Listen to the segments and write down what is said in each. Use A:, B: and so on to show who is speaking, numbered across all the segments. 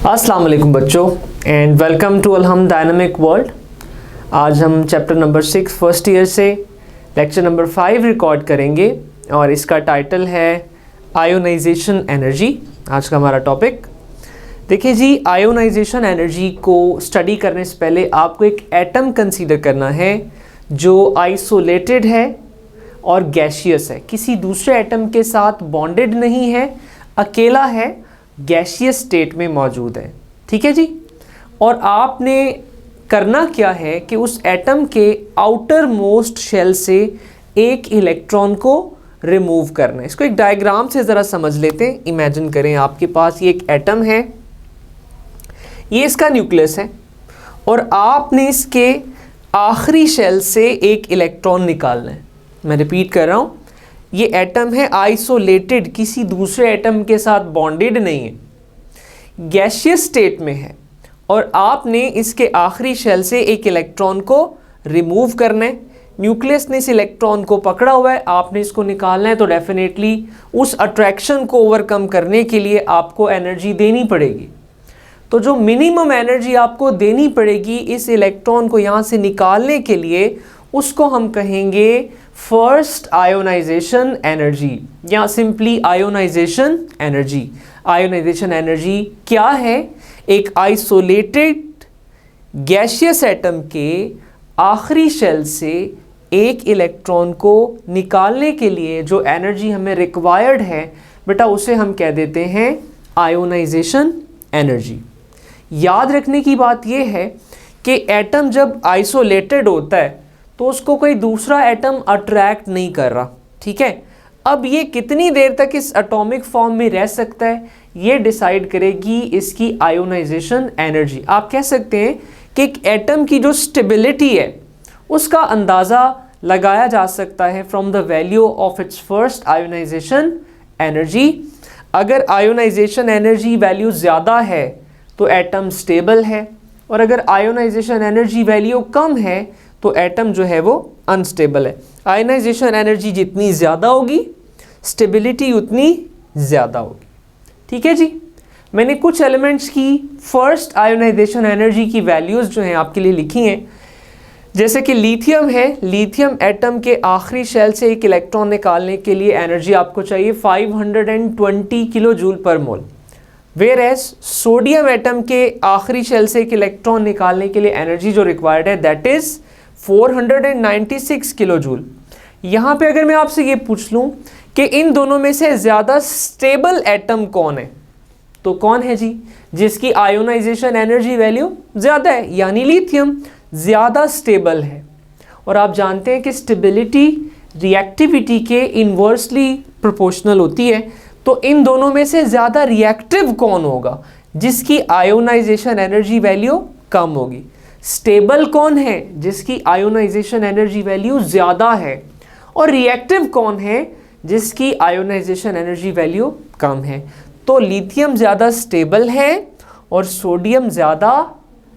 A: अस्सलाम वालेकुम बच्चों and welcome to Alham dynamic world. आज हम चैप्टर नंबर 6 फर्स्ट ईयर से लेक्चर नंबर 5 रिकॉर्ड करेंगे और इसका टाइटल है आयोनाइजेशन एनर्जी। आज का हमारा टॉपिक देखिए जी, आयोनाइजेशन एनर्जी को स्टडी करने से पहले आपको एक एटम कंसीडर करना है जो आइसोलेटेड है और गैशियस है, किसी दूसरे एटम के साथ बॉन्डेड नहीं है, अकेला है, गैशियस स्टेट में मौजूद है। ठीक है जी। और आपने करना क्या है कि उस एटम के आउटर मोस्ट शेल से एक इलेक्ट्रॉन को रिमूव करना है। इसको एक डायग्राम से ज़रा समझ लेते हैं। इमेजिन करें आपके पास ये एक एटम है, ये इसका न्यूक्लियस है और आपने इसके आखिरी शेल से एक इलेक्ट्रॉन निकालना है। मैं रिपीट कर रहा हूँ, ये एटम है आइसोलेटेड, किसी दूसरे एटम के साथ बॉन्डेड नहीं है, गैशियस स्टेट में है और आपने इसके आखिरी शेल से एक इलेक्ट्रॉन को रिमूव करना है। न्यूक्लियस ने इस इलेक्ट्रॉन को पकड़ा हुआ है, आपने इसको निकालना है, तो डेफिनेटली उस अट्रैक्शन को ओवरकम करने के लिए आपको एनर्जी देनी पड़ेगी। तो जो मिनिमम एनर्जी आपको देनी पड़ेगी इस इलेक्ट्रॉन को यहाँ से निकालने के लिए, उसको हम कहेंगे फर्स्ट आयोनाइजेशन एनर्जी या simply ionization energy. Ionization energy क्या है? एक आइसोलेटेड गैशियस एटम के आखिरी शेल से एक इलेक्ट्रॉन को निकालने के लिए जो एनर्जी हमें रिक्वायर्ड है बेटा, उसे हम कह देते हैं आयोनाइजेशन एनर्जी। याद रखने की बात यह है कि एटम जब आइसोलेटेड होता है तो उसको कोई दूसरा एटम अट्रैक्ट नहीं कर रहा। ठीक है। अब ये कितनी देर तक इस एटॉमिक फॉर्म में रह सकता है, ये डिसाइड करेगी इसकी आयोनाइजेशन एनर्जी। आप कह सकते हैं कि एक एटम की जो स्टेबिलिटी है उसका अंदाज़ा लगाया जा सकता है from the value of its first ionization energy. अगर आयोनाइजेशन एनर्जी वैल्यू ज़्यादा है तो एटम स्टेबल है और अगर आयोनाइजेशन एनर्जी वैल्यू कम है तो एटम जो है वो अनस्टेबल है। आयोनाइजेशन एनर्जी जितनी ज़्यादा होगी स्टेबिलिटी उतनी ज़्यादा होगी। ठीक है जी। मैंने कुछ एलिमेंट्स की फर्स्ट आयोनाइजेशन एनर्जी की वैल्यूज़ जो हैं आपके लिए लिखी हैं। जैसे कि लिथियम है, लिथियम एटम के आखिरी शेल से एक इलेक्ट्रॉन निकालने के लिए एनर्जी आपको चाहिए 520 kilojoule per mole. Whereas sodium atom के आखिरी शेल से एक इलेक्ट्रॉन निकालने के लिए एनर्जी जो रिक्वायर्ड है दैट इज़ 496 किलो जूल। यहाँ पे अगर मैं आपसे ये पूछ लूँ कि इन दोनों में से ज़्यादा स्टेबल एटम कौन है, तो कौन है जी? जिसकी आयोनाइजेशन एनर्जी वैल्यू ज़्यादा है, यानी लिथियम ज़्यादा स्टेबल है। और आप जानते हैं कि स्टेबिलिटी रिएक्टिविटी के इन्वर्सली प्रोपोर्शनल होती है। तो इन दोनों में से ज़्यादा रिएक्टिव कौन होगा? जिसकी आयोनाइजेशन एनर्जी वैल्यू कम होगी। स्टेबल कौन है? जिसकी आयोनाइजेशन एनर्जी वैल्यू ज़्यादा है। और रिएक्टिव कौन है? जिसकी आयोनाइजेशन एनर्जी वैल्यू कम है। तो लिथियम ज़्यादा स्टेबल है और सोडियम ज़्यादा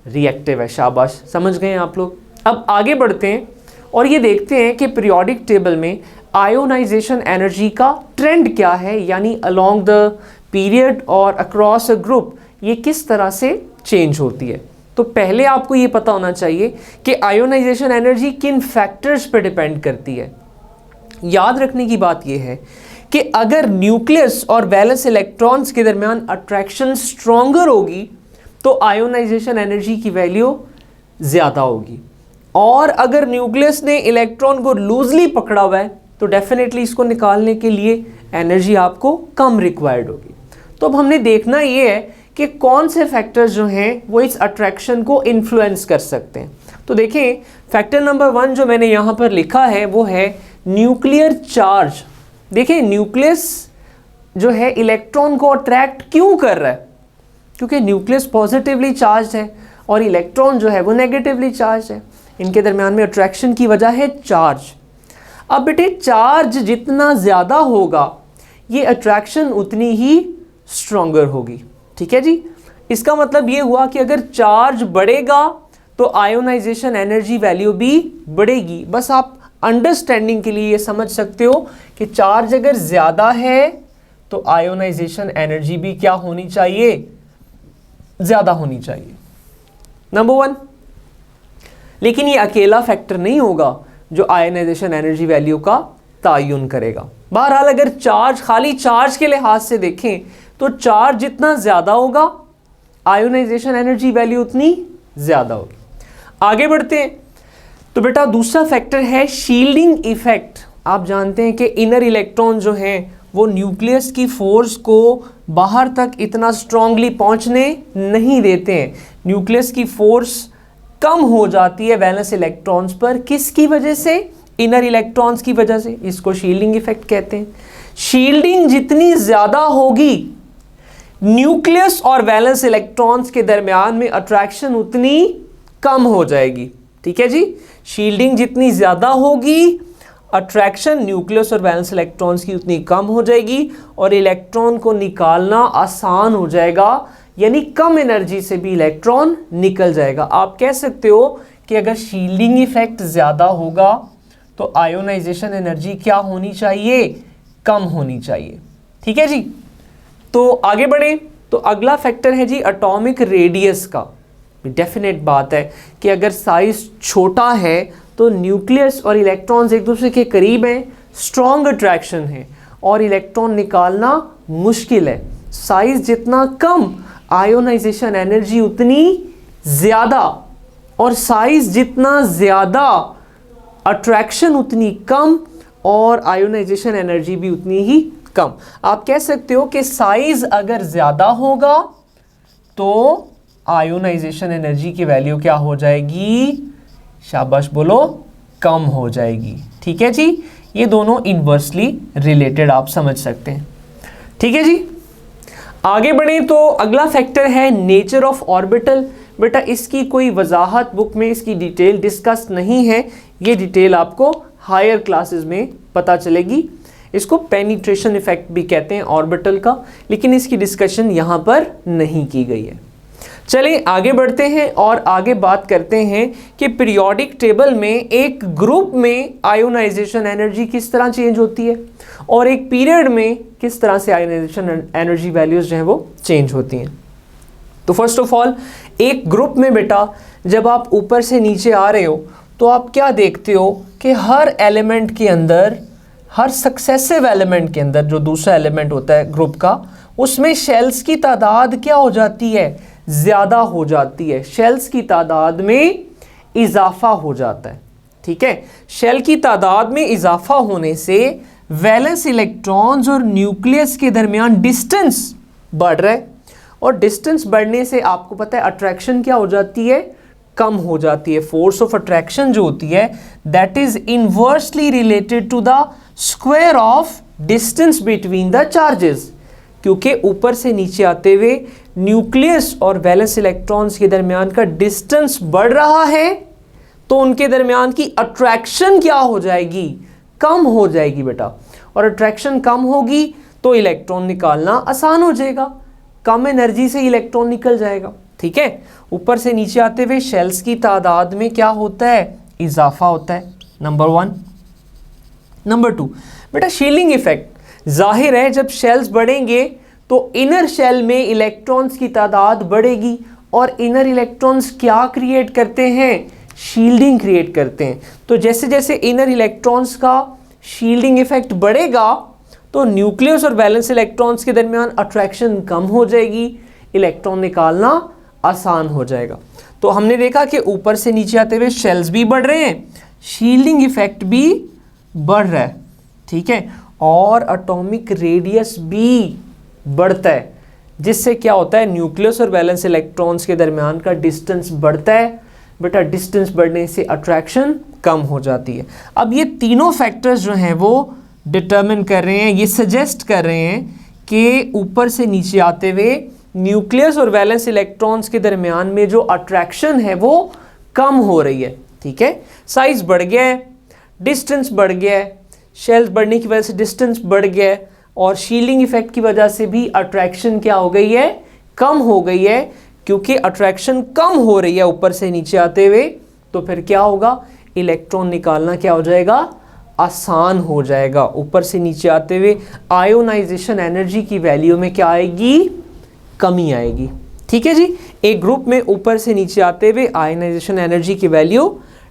A: रिएक्टिव है। शाबाश, समझ गए आप लोग। अब आगे बढ़ते हैं और ये देखते हैं कि पीरियोडिक टेबल में आयोनाइजेशन एनर्जी का ट्रेंड क्या है, यानी अलोंग द पीरियड और अक्रॉस अ ग्रुप ये किस तरह से चेंज होती है। तो पहले आपको ये पता होना चाहिए कि आयोनाइजेशन एनर्जी किन फैक्टर्स पर डिपेंड करती है। याद रखने की बात यह है कि अगर न्यूक्लियस और वैलेंस इलेक्ट्रॉन्स के दरमियान अट्रैक्शन स्ट्रॉन्गर होगी तो आयोनाइजेशन एनर्जी की वैल्यू ज़्यादा होगी, और अगर न्यूक्लियस ने इलेक्ट्रॉन को लूजली पकड़ा हुआ है तो डेफिनेटली इसको निकालने के लिए एनर्जी आपको कम रिक्वायर्ड होगी। तो अब हमने देखना ये है कि कौन से फैक्टर्स जो हैं वो इस अट्रैक्शन को इन्फ्लुएंस कर सकते हैं। तो देखें, फैक्टर नंबर 1 जो मैंने यहाँ पर लिखा है वो है न्यूक्लियर चार्ज। देखिए, न्यूक्लियस जो है इलेक्ट्रॉन को अट्रैक्ट क्यों कर रहा है? क्योंकि न्यूक्लियस पॉजिटिवली चार्ज है और इलेक्ट्रॉन जो है वो नेगेटिवली चार्ज है। इनके दरमियान में अट्रैक्शन की वजह है चार्ज। अब बेटे, चार्ज जितना ज़्यादा होगा ये अट्रैक्शन उतनी ही स्ट्रॉन्गर होगी। ठीक है जी। इसका मतलब ये हुआ कि अगर चार्ज बढ़ेगा तो आयोनाइजेशन एनर्जी वैल्यू भी बढ़ेगी। बस आप अंडरस्टैंडिंग के लिए ये समझ सकते हो कि चार्ज अगर ज़्यादा है तो आयोनाइजेशन एनर्जी भी क्या होनी चाहिए? ज़्यादा होनी चाहिए, नंबर 1। लेकिन ये अकेला फैक्टर नहीं होगा जो आयोनाइजेशन एनर्जी वैल्यू का तयन करेगा। बहरहाल अगर चार्ज, खाली चार्ज के लिहाज से देखें तो चार्ज जितना ज़्यादा होगा आयोनाइजेशन एनर्जी वैल्यू उतनी ज़्यादा होगी। आगे बढ़ते हैं तो बेटा दूसरा फैक्टर है शील्डिंग इफेक्ट। आप जानते हैं कि इनर इलेक्ट्रॉन जो हैं वो न्यूक्लियस की फोर्स को बाहर तक इतना स्ट्रांगली पहुंचने नहीं देते हैं। न्यूक्लियस की फोर्स कम हो जाती है वैलेंस इलेक्ट्रॉन्स पर, किसकी वजह से? इनर इलेक्ट्रॉन्स की वजह से। इसको शील्डिंग इफेक्ट कहते हैं। शील्डिंग जितनी ज़्यादा होगी न्यूक्लियस और वैलेंस इलेक्ट्रॉन्स के दरमियान में अट्रैक्शन उतनी कम हो जाएगी। ठीक है जी, शील्डिंग जितनी ज़्यादा होगी अट्रैक्शन न्यूक्लियस और वैलेंस इलेक्ट्रॉन्स की उतनी कम हो जाएगी और इलेक्ट्रॉन को निकालना आसान हो जाएगा, यानी कम एनर्जी से भी इलेक्ट्रॉन निकल जाएगा। आप कह सकते हो कि अगर शील्डिंग इफेक्ट ज़्यादा होगा तो आयोनाइजेशन एनर्जी क्या होनी चाहिए? कम होनी चाहिए। ठीक है जी, तो आगे बढ़े तो अगला फैक्टर है जी एटॉमिक रेडियस का। डेफिनेट बात है कि अगर साइज छोटा है तो न्यूक्लियस और इलेक्ट्रॉन्स एक दूसरे के करीब हैं, स्ट्रॉन्ग अट्रैक्शन है और इलेक्ट्रॉन निकालना मुश्किल है। साइज जितना कम आयोनाइजेशन एनर्जी उतनी ज़्यादा, और साइज जितना ज़्यादा अट्रैक्शन उतनी कम और आयोनाइजेशन एनर्जी भी उतनी ही कम। आप कह सकते हो कि साइज अगर ज़्यादा होगा तो आयोनाइजेशन एनर्जी की वैल्यू क्या हो जाएगी? शाबाश बोलो, कम हो जाएगी। ठीक है जी, ये दोनों इनवर्सली रिलेटेड आप समझ सकते हैं। ठीक है जी, आगे बढ़े तो अगला फैक्टर है नेचर ऑफ ऑर्बिटल। बेटा इसकी कोई वजाहत बुक में इसकी डिटेल डिस्कस नहीं है, ये डिटेल आपको हायर क्लासेस में पता चलेगी। इसको पेनिट्रेशन इफेक्ट भी कहते हैं ऑर्बिटल का, लेकिन इसकी डिस्कशन यहाँ पर नहीं की गई है। चलिए आगे बढ़ते हैं और आगे बात करते हैं कि पीरियोडिक टेबल में एक ग्रुप में आयोनाइजेशन एनर्जी किस तरह चेंज होती है और एक पीरियड में किस तरह से आयोनाइजेशन एनर्जी वैल्यूज जो हैं वो चेंज होती हैं। तो फर्स्ट ऑफ ऑल एक ग्रुप में बेटा जब आप ऊपर से नीचे आ रहे हो तो आप क्या देखते हो कि हर एलिमेंट के अंदर, हर सक्सेसिव एलिमेंट के अंदर जो दूसरा एलिमेंट होता है ग्रुप का, उसमें शेल्स की तादाद क्या हो जाती है? ज़्यादा हो जाती है। शेल्स की तादाद में इजाफा हो जाता है। ठीक है, शेल की तादाद में इजाफा होने से वैलेंस इलेक्ट्रॉन्स और न्यूक्लियस के दरमियान डिस्टेंस बढ़ रहा है और डिस्टेंस बढ़ने से आपको पता है अट्रैक्शन क्या हो जाती है? कम हो जाती है। फोर्स ऑफ अट्रैक्शन जो होती है that is inversely related to the square of distance between the charges, क्योंकि ऊपर से नीचे आते हुए न्यूक्लियस और वैलेंस इलेक्ट्रॉन्स के दरमियान का डिस्टेंस बढ़ रहा है तो उनके दरमियान की अट्रैक्शन क्या हो जाएगी? कम हो जाएगी बेटा। और अट्रैक्शन कम होगी तो इलेक्ट्रॉन निकालना आसान हो जाएगा, कम एनर्जी से इलेक्ट्रॉन निकल जाएगा। ठीक है, ऊपर से नीचे आते हुए शेल्स की तादाद में क्या होता है? इजाफा होता है, नंबर 1। नंबर 2 बेटा शील्डिंग इफेक्ट। जाहिर है जब शेल्स बढ़ेंगे तो इनर शेल में इलेक्ट्रॉन्स की तादाद बढ़ेगी और इनर इलेक्ट्रॉन्स क्या क्रिएट करते हैं? शील्डिंग क्रिएट करते हैं। तो जैसे जैसे इनर इलेक्ट्रॉन्स का शील्डिंग इफेक्ट बढ़ेगा तो न्यूक्लियस और वैलेंस इलेक्ट्रॉन्स के दरमियान अट्रैक्शन कम हो जाएगी, इलेक्ट्रॉन निकालना आसान हो जाएगा। तो हमने देखा कि ऊपर से नीचे आते हुए शेल्स भी बढ़ रहे हैं, शील्डिंग इफेक्ट भी बढ़ रहा है। ठीक है, और एटॉमिक रेडियस भी बढ़ता है, जिससे क्या होता है? न्यूक्लियस और वैलेंस इलेक्ट्रॉन्स के दरमियान का डिस्टेंस बढ़ता है। बेटा डिस्टेंस बढ़ने से अट्रैक्शन कम हो जाती है। अब ये तीनों फैक्टर्स जो हैं वो डिटर्मिन कर रहे हैं, ये सजेस्ट कर रहे हैं कि ऊपर से नीचे आते हुए न्यूक्लियस और वैलेंस इलेक्ट्रॉन्स के दरमियान में जो अट्रैक्शन है वो कम हो रही है। ठीक है, साइज बढ़ गया है, डिस्टेंस बढ़ गया है, शेल्स बढ़ने की वजह से डिस्टेंस बढ़ गया है और शील्डिंग इफेक्ट की वजह से भी अट्रैक्शन क्या हो गई है? कम हो गई है। क्योंकि अट्रैक्शन कम हो रही है ऊपर से नीचे आते हुए तो फिर क्या होगा? इलेक्ट्रॉन निकालना क्या हो जाएगा? आसान हो जाएगा। ऊपर से नीचे आते हुए आयोनाइजेशन एनर्जी की वैल्यू में क्या आएगी? कमी आएगी। ठीक है जी। एक ग्रुप में ऊपर से नीचे आते हुए आयनाइजेशन एनर्जी की वैल्यू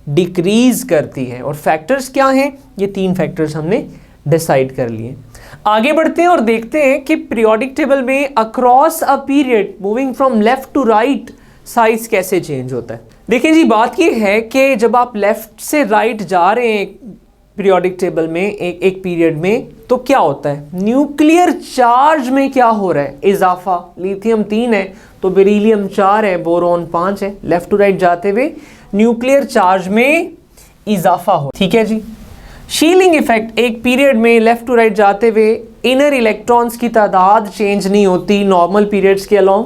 A: डिक्रीज करती है। और फैक्टर्स क्या हैं? ये 3 फैक्टर्स हमने डिसाइड कर लिए। आगे बढ़ते हैं और देखते हैं कि पीरियोडिक टेबल में across a period moving from left to right size कैसे चेंज होता है। देखिए जी, बात ये है कि जब आप लेफ्ट से राइट जा रहे हैं पीरियोडिक टेबल में एक पीरियड में, तो क्या होता है? न्यूक्लियर चार्ज में क्या हो रहा है? इजाफा। लिथियम 3 है तो बेरिलियम 4 है, बोरॉन 5 है। लेफ्ट टू राइट जाते हुए न्यूक्लियर चार्ज में इजाफा हो, ठीक है जी। शीलिंग इफेक्ट, एक पीरियड में लेफ्ट टू राइट जाते हुए इनर इलेक्ट्रॉन्स की तादाद चेंज नहीं होती नॉर्मल पीरियड्स के अलोंग।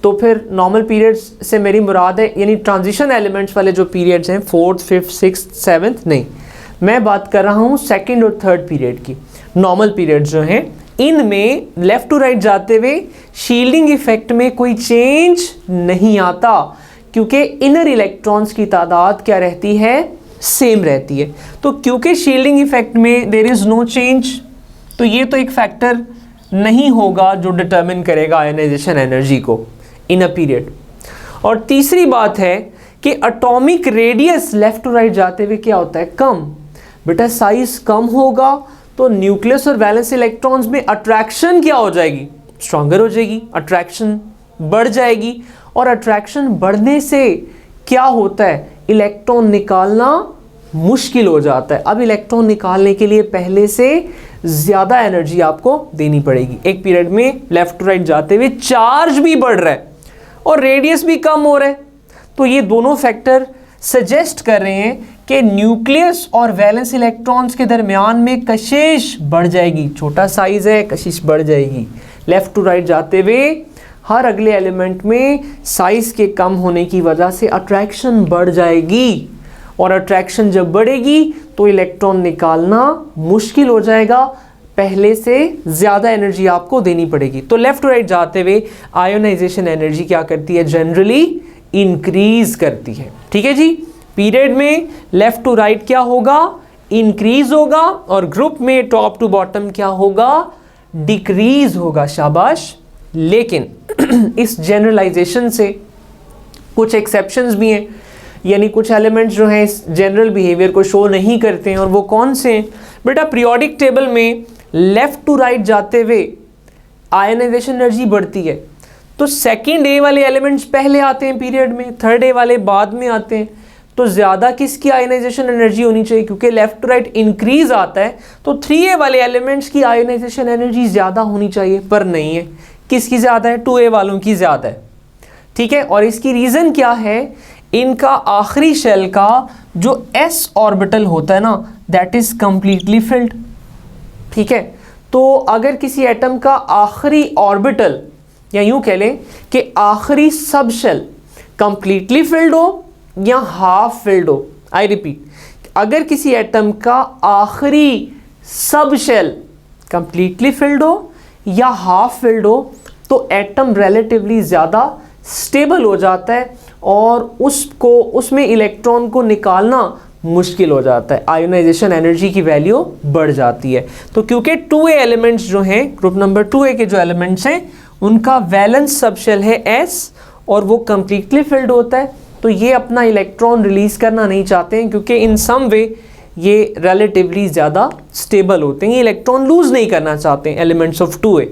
A: तो फिर नॉर्मल पीरियड्स से मेरी मुराद है यानी ट्रांजिशन एलिमेंट्स वाले जो पीरियड्स हैं 4th, 5th, 6th, 7th नहीं, मैं बात कर रहा हूँ 2nd और 3rd पीरियड की। नॉर्मल पीरियड्स जो हैं इनमें लेफ्ट टू राइट जाते हुए शील्डिंग इफेक्ट में कोई चेंज नहीं आता, क्योंकि इनर इलेक्ट्रॉन्स की तादाद क्या रहती है? सेम रहती है। तो क्योंकि शील्डिंग इफेक्ट में देयर इज नो चेंज, तो ये तो एक फैक्टर नहीं होगा जो डिटरमिन करेगा आयनाइजेशन एनर्जी को इन अ पीरियड। और तीसरी बात है कि atomic radius left to right जाते हुए क्या होता है? कम। बेटा साइज कम होगा तो न्यूक्लियस और वैलेंस इलेक्ट्रॉन्स में अट्रैक्शन क्या हो जाएगी? स्ट्रॉन्गर हो जाएगी, अट्रैक्शन बढ़ जाएगी। और अट्रैक्शन बढ़ने से क्या होता है? इलेक्ट्रॉन निकालना मुश्किल हो जाता है। अब इलेक्ट्रॉन निकालने के लिए पहले से ज़्यादा एनर्जी आपको देनी पड़ेगी। एक पीरियड में लेफ्ट टू राइट जाते हुए चार्ज भी बढ़ रहा है और रेडियस भी कम हो रहा है। तो ये दोनों फैक्टर सजेस्ट कर रहे हैं कि न्यूक्लियस और वैलेंस इलेक्ट्रॉन्स के दरमियान में कशिश बढ़ जाएगी। छोटा साइज है, कशिश बढ़ जाएगी। लेफ्ट टू राइट जाते हुए हर अगले एलिमेंट में साइज के कम होने की वजह से अट्रैक्शन बढ़ जाएगी। और अट्रैक्शन जब बढ़ेगी तो इलेक्ट्रॉन निकालना मुश्किल हो जाएगा, पहले से ज़्यादा एनर्जी आपको देनी पड़ेगी। तो लेफ्ट टू राइट जाते हुए आयोनाइजेशन एनर्जी क्या करती है? जनरली इंक्रीज करती है, ठीक है जी। पीरियड में लेफ्ट टू राइट क्या होगा? इंक्रीज होगा। और ग्रुप में टॉप टू बॉटम क्या होगा? डिक्रीज होगा। शाबाश। लेकिन इस जनरलाइजेशन से कुछ एक्सेप्शंस भी हैं, यानी कुछ एलिमेंट्स जो हैं इस जनरल बिहेवियर को शो नहीं करते हैं। और वो कौन से हैं? बेटा पीरियोडिक टेबल में लेफ्ट टू राइट जाते हुए आयनाइजेशन एनर्जी बढ़ती है तो 2nd A वाले एलिमेंट्स पहले आते हैं पीरियड में, 3rd A वाले बाद में आते हैं। तो ज़्यादा किसकी आयनाइजेशन एनर्जी होनी चाहिए? क्योंकि लेफ्ट टू राइट इंक्रीज आता है तो 3A वाले एलिमेंट्स की आयनाइजेशन एनर्जी ज़्यादा होनी चाहिए, पर नहीं है। किसकी ज़्यादा है? 2A वालों की ज़्यादा है, ठीक है। और इसकी रीज़न क्या है? इनका आखिरी शेल का जो s ऑर्बिटल होता है ना, दैट इज़ कम्प्लीटली फिल्ड, ठीक है। तो अगर किसी एटम का आखिरी ऑर्बिटल या यूं कह लें कि आखिरी सब शेल कंप्लीटली फिल्ड हो या हाफ फिल्ड हो, आई रिपीट, अगर किसी एटम का आखिरी सब शेल कंप्लीटली फिल्ड हो या हाफ फिल्ड हो तो एटम रिलेटिवली ज़्यादा स्टेबल हो जाता है और उसमें इलेक्ट्रॉन को निकालना मुश्किल हो जाता है। आयोनाइजेशन एनर्जी की वैल्यू बढ़ जाती है। तो क्योंकि 2A एलिमेंट्स जो हैं, ग्रुप नंबर 2A के जो एलिमेंट्स हैं, उनका वैलेंस सबशेल है S और वो कंप्लीटली फिल्ड होता है, तो ये अपना इलेक्ट्रॉन रिलीज करना नहीं चाहते हैं क्योंकि इन सम वे ये रिलेटिवली ज़्यादा स्टेबल होते हैं। ये इलेक्ट्रॉन लूज़ नहीं करना चाहते हैं एलिमेंट्स ऑफ 2A।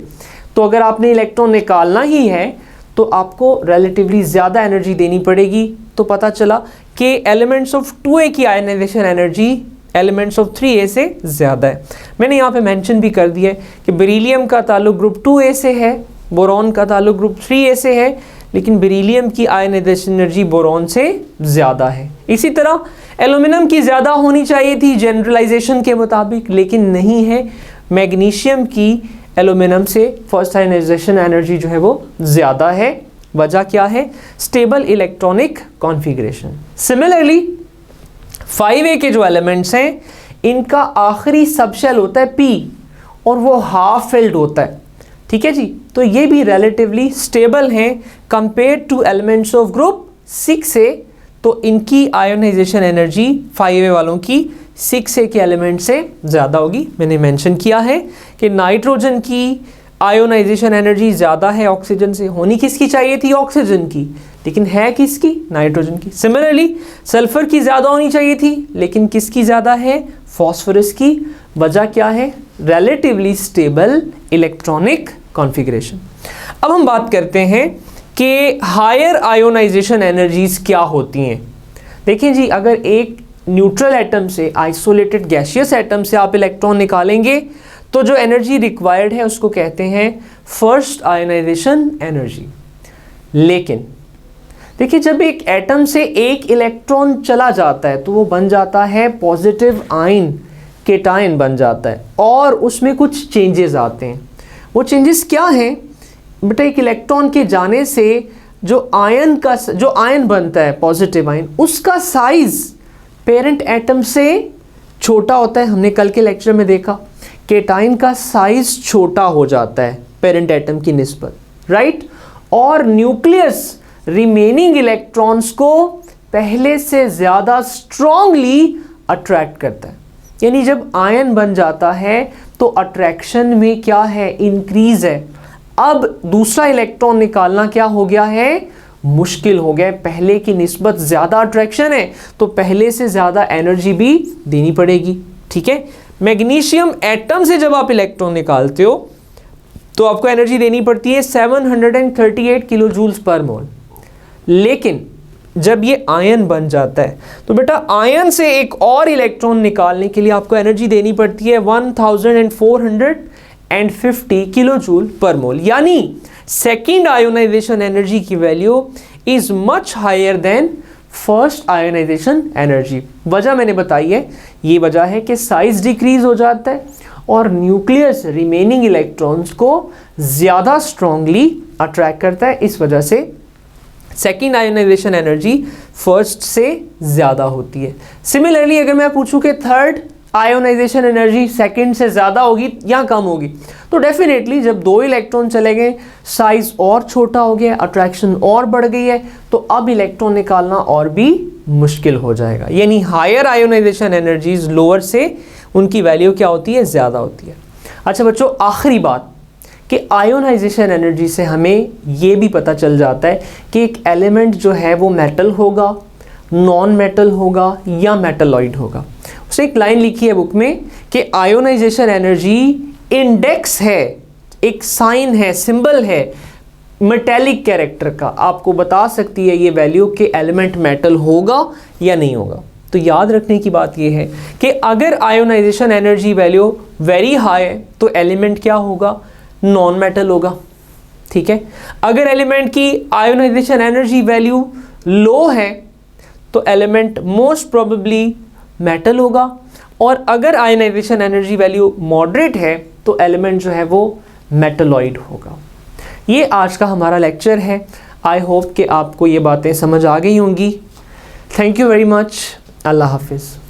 A: तो अगर आपने इलेक्ट्रॉन निकालना ही है तो आपको रिलेटिवली ज़्यादा एनर्जी देनी पड़ेगी। तो पता चला कि एलिमेंट्स ऑफ 2A की ionization energy elements of 3A से ज़्यादा है। मैंने यहाँ पे मेंशन भी कर दिया है कि बेरिलियम का ताल्लुक ग्रुप 2A से है, बोरॉन का ताल्लुक ग्रुप 3A से है, लेकिन बेरिलियम की आयनाइजेशन एनर्जी बोरॉन से ज़्यादा है। इसी तरह एल्यूमिनियम की ज़्यादा होनी चाहिए थी जनरलाइजेशन के मुताबिक, लेकिन नहीं है। मैग्नीशियम की एल्यूमिनियम से फर्स्ट आयनाइजेशन एनर्जी जो है वो ज़्यादा है। वजह क्या है? Stable electronic configuration. Similarly 5A के जो एलिमेंट्स हैं इनका आखिरी सबशेल होता है P और वो हाफ फिल्ड होता है, ठीक है जी। तो ये भी रिलेटिवली स्टेबल हैं compare two elements of group 6A। तो इनकी आयोनाइजेशन एनर्जी 5A वालों की 6A के एलिमेंट से ज़्यादा होगी। मैंने मेंशन किया है कि नाइट्रोजन की आयोनाइजेशन एनर्जी ज़्यादा है ऑक्सीजन से, होनी किसकी चाहिए थी? ऑक्सीजन की, लेकिन है किसकी? नाइट्रोजन की। सिमिलरली सल्फर की ज़्यादा होनी चाहिए थी, लेकिन किसकी ज़्यादा है? फॉस्फोरस की। वजह क्या है? Relatively stable electronic configuration. अब हम बात करते हैं कि हायर आयोनाइजेशन एनर्जीज क्या होती हैं। देखिए जी, अगर एक न्यूट्रल एटम से, आइसोलेटेड गैसियस एटम से आप इलेक्ट्रॉन निकालेंगे तो जो एनर्जी रिक्वायर्ड है उसको कहते हैं फर्स्ट आयोनाइजेशन एनर्जी। लेकिन देखिए, जब एक एटम से एक इलेक्ट्रॉन चला जाता है तो वो बन जाता है पॉजिटिव आयन, केटायन बन जाता है, और उसमें कुछ चेंजेस आते हैं। वो चेंजेस क्या हैं बेटा? एक इलेक्ट्रॉन के जाने से जो आयन बनता है पॉजिटिव आयन, उसका साइज पेरेंट एटम से छोटा होता है। हमने कल के लेक्चर में देखा केटायन का साइज छोटा हो जाता है पेरेंट एटम की निस्बत, राइट? और न्यूक्लियस रिमेनिंग इलेक्ट्रॉन्स को पहले से ज़्यादा स्ट्रांगली अट्रैक्ट करता है। यानी जब आयन बन जाता है तो अट्रैक्शन में क्या है? इंक्रीज है। अब दूसरा इलेक्ट्रॉन निकालना क्या हो गया है? मुश्किल हो गया। पहले की निस्बत ज़्यादा अट्रैक्शन है तो पहले से ज़्यादा एनर्जी भी देनी पड़ेगी, ठीक है? मैग्नीशियम एटम से जब आप इलेक्ट्रॉन निकालते हो तो आपको एनर्जी देनी पड़ती है 738 किलो जूल्स पर मोल। लेकिन जब ये आयन बन जाता है तो बेटा आयन से एक और इलेक्ट्रॉन निकालने के लिए आपको एनर्जी देनी पड़ती है 1450 किलो जूल पर मोल। यानी सेकेंड आयोनाइजेशन एनर्जी की value is much higher than first ionization energy. वजह मैंने बताई है, ये वजह है कि साइज डिक्रीज हो जाता है और न्यूक्लियस रिमेनिंग इलेक्ट्रॉन्स को ज़्यादा स्ट्रांगली अट्रैक्ट करता है। इस वजह से सेकेंड आयोनाइजेशन एनर्जी फर्स्ट से ज़्यादा होती है। सिमिलरली अगर मैं पूछूं कि थर्ड आयोनाइजेशन एनर्जी सेकेंड से ज़्यादा होगी या कम होगी, तो डेफिनेटली जब दो इलेक्ट्रॉन चले गए, साइज और छोटा हो गया, अट्रैक्शन और बढ़ गई है, तो अब इलेक्ट्रॉन निकालना और भी मुश्किल हो जाएगा। यानी हायर आयोनाइजेशन एनर्जीज लोअर से उनकी वैल्यू क्या होती है? ज़्यादा होती है। अच्छा बच्चों, आखिरी बात कि आयोनाइजेशन एनर्जी से हमें ये भी पता चल जाता है कि एक एलिमेंट जो है वो मेटल होगा, नॉन मेटल होगा या मेटलॉइड होगा। उसने एक लाइन लिखी है बुक में कि आयोनाइजेशन एनर्जी इंडेक्स है, एक साइन है, सिंबल है मेटेलिक कैरेक्टर का, आपको बता सकती है ये वैल्यू कि एलिमेंट मेटल होगा या नहीं होगा। तो याद रखने की बात ये है कि अगर ionization energy value very high है तो एलिमेंट क्या होगा? नॉन मेटल होगा, ठीक है? अगर एलिमेंट की आयोनाइजेशन एनर्जी वैल्यू लो है तो एलिमेंट मोस्ट प्रोबेबली मेटल होगा, और अगर आयोनाइजेशन एनर्जी वैल्यू मॉडरेट है तो एलिमेंट जो है वो मेटलॉइड होगा। ये आज का हमारा लेक्चर है। आई होप कि आपको ये बातें समझ आ गई होंगी। Thank you very much. अल्लाह हाफिज़।